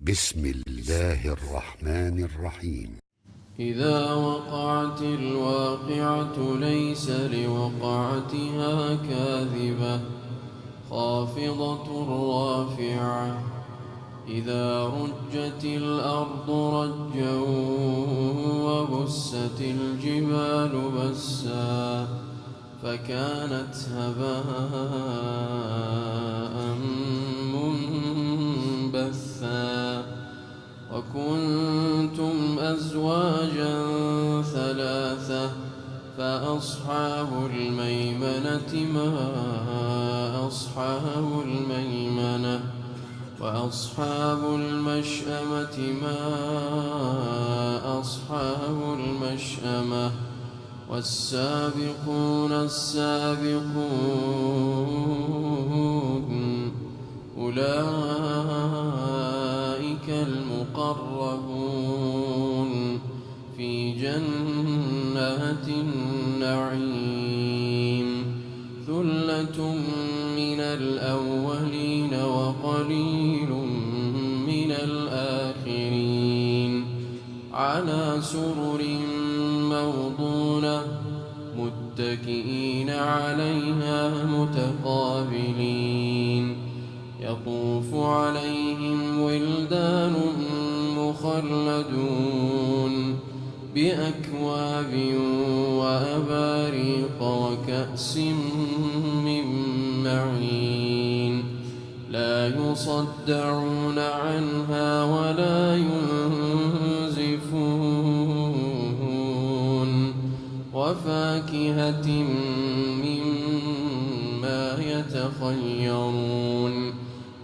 بسم الله الرحمن الرحيم. إذا وقعت الواقعة ليس لوقعتها كاذبة خافضة رافعة إذا رجت الأرض رجا وبست الجبال بسا فكانت هباء منبثا وكنتم أزواجا ثلاثة فأصحاب الميمنة ما أصحاب الميمنة وأصحاب المشأمة ما أصحاب المشأمة والسابقون السابقون أولئك المقربون في جنات النعيم ثلة من الأولين وقليل من الآخرين على سرر موضونة متكئين عليها متقابلين يطوف عليهم ولدان مخلدون بأكواب وأباريق وكأس من معين لا يصدعون عنها ولا ينزفون وفاكهة مما يتخيرون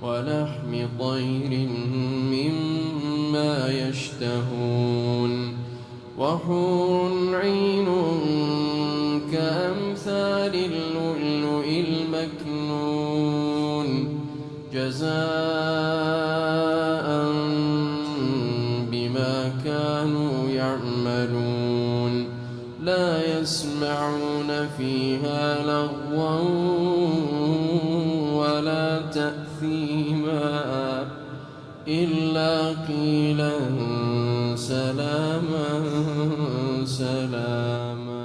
ولحم طير مما يشتهون وحور عين كأمثال اللؤلؤ المكنون جزاء بما كانوا يعملون لا يسمعون فيها لغوا ولا تأثيما إلا قيلا سلاما سلاما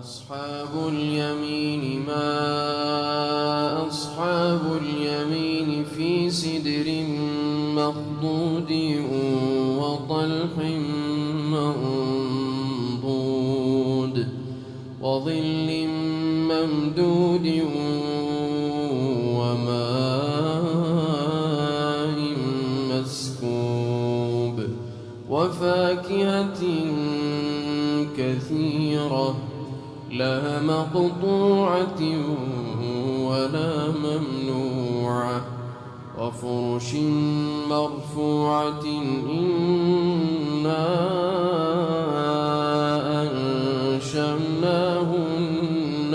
أصحاب اليمين ما أصحاب اليمين في سدر مخضود وطلح منضود وظل ممدود وماء مسكوب وفاكهة كثيرة لا مقطوعة ولا ممنوعة وفرش مرفوعة إنا أنشأناهن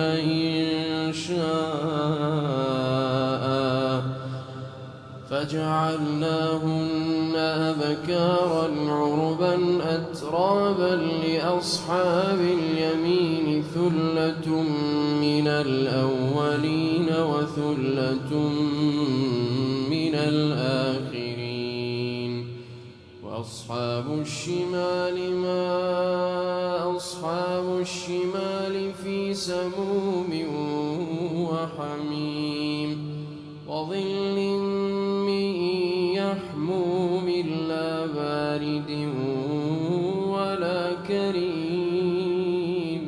إنشاء فجعلناهن أبكارا عربا أترابا لأصحاب اليمين ثلة من الأولين وثلة من الآخرين وأصحاب الشمال ما أصحاب الشمال في سموم وحميم وظل من يحموم لا بارد ولا كريم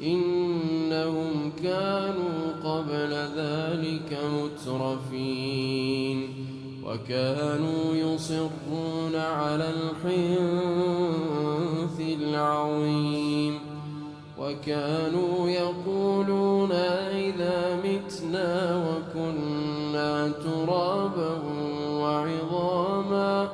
إنهم كانوا قبل ذلك مترفين وكانوا يصرون على الحنث العظيم وكانوا يقولون إذا متنا وكنا ترابا وعظاما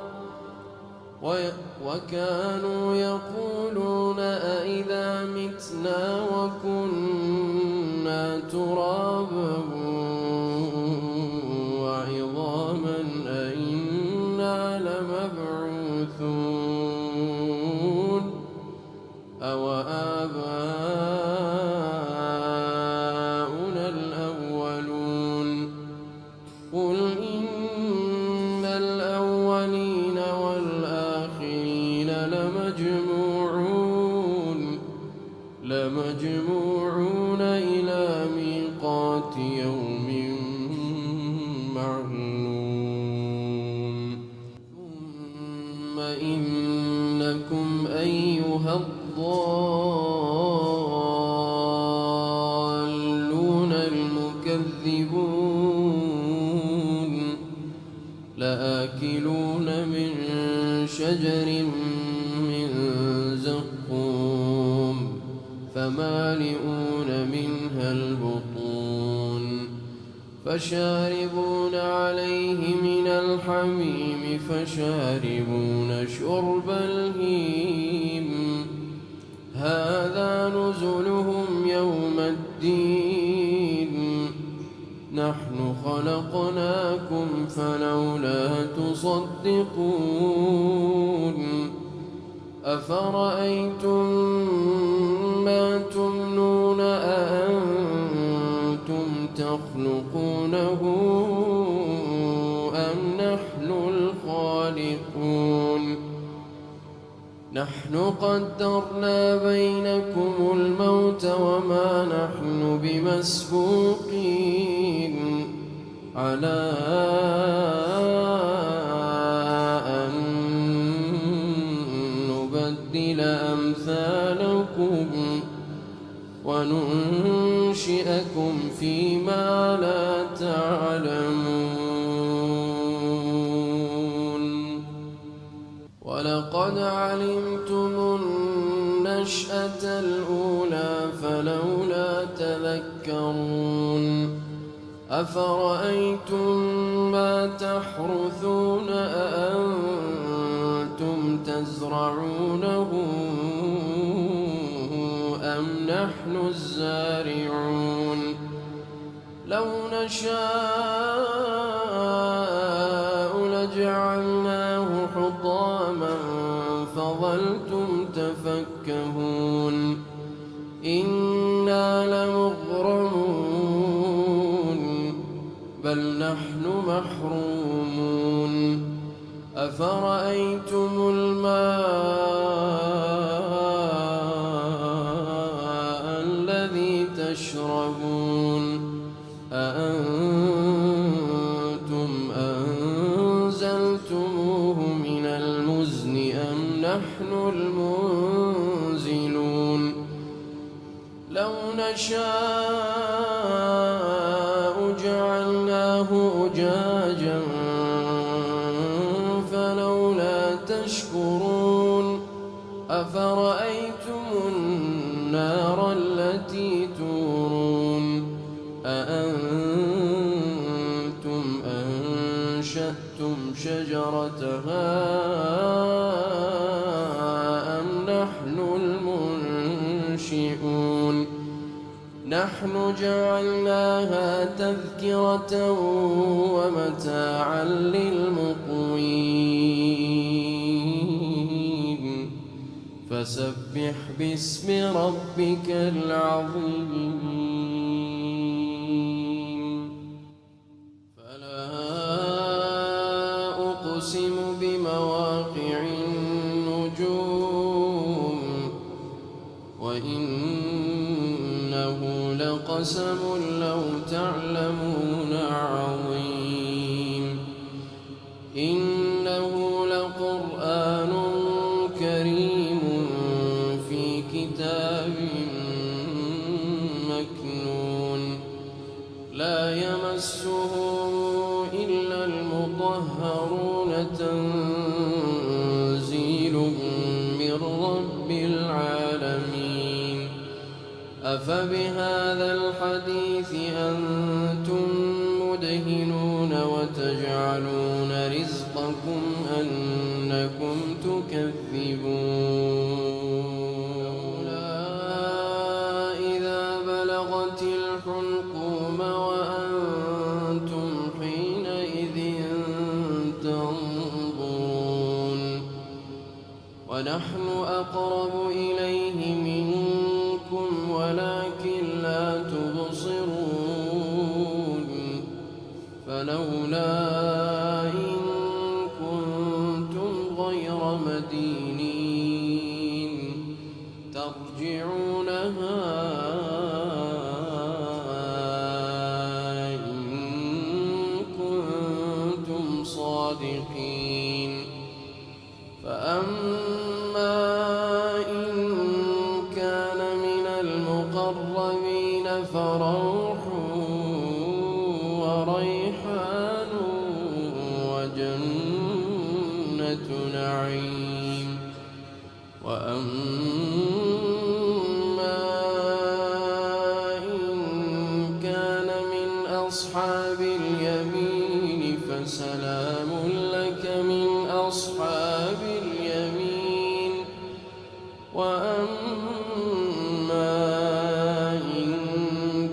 وكانوا يقولون أئذا متنا وكنا ترابا وعظاما أئنا لمبعوثون أو آباؤنا الأولون قل إن الأولين إنكم أيها الضالون المكذبون لآكلون من شجر من زقوم فمالئون منها البطون فشاربون عليه من الحميم فشاربون شرب الهيم هذا نزلهم يوم الدين نحن خلقناكم فلولا تصدقون أفرأيتم ما تمنون أأنتم تخلقونه أم نحن الخالقون نحن قدرنا بينكم الموت وما نحن بمسبوقين على أن نبدل أمثالكم وننشئكم فيما لا تعلمون ولقد علمتم النشأة الأولى فلولا تذكرون أفرأيتم ما تحرثون أأنتم تزرعونه أم نحن الزارعون لو نشاء لجعلناه حطاما فظلتم تفكهون إنا لمغرمون بل نحن محرومون أفرأيتم الماء الذي تشربون أأنتم أنزلتموه من المزن أم نحن المنزلون لو نشاء جعلناه أجاجا فلولا تشكرون أفرأيتم النار التي تورون أأنتم أنشأتم شجرتها أم نحن المنشئون نحن جعلناها تذكرة ومتاعا للمقوين فسبح باسم ربك العظيم فلا أقسم بمواقع النجوم وإنه لقسم لو تعلمون عظيم إنه لقرآن كريم في كتاب مكنون لا يمسه إلا المطهرون تنزيل من رب العالمين أفبهذا الحديث أنتم مدهنون وتجعلون رزقكم أنكم تكذبون إذا بلغت الحلقوم وأنتم حينئذ تنظرون ونحن أقرب إليه منكم ولكن لا تبصرون فلولا إن كنتم غير مدينين ترجعونها إن كنتم صادقين فأما إن كان من المقربين فروح وريحان وجنة نعيم. وأما إن كان من أصحاب اليمين فسلام لك من أصحاب اليمين. وأما إن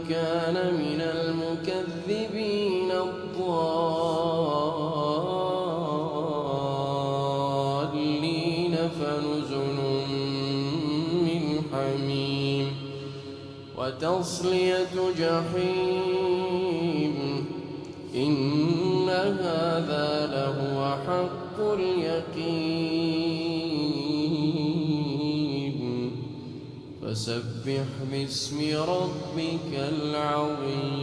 كان من المكذبين الضالين فنزل من حميم وتصلية جحيم. إن هذا لهو حق اليقين. فسبح باسم ربك العظيم.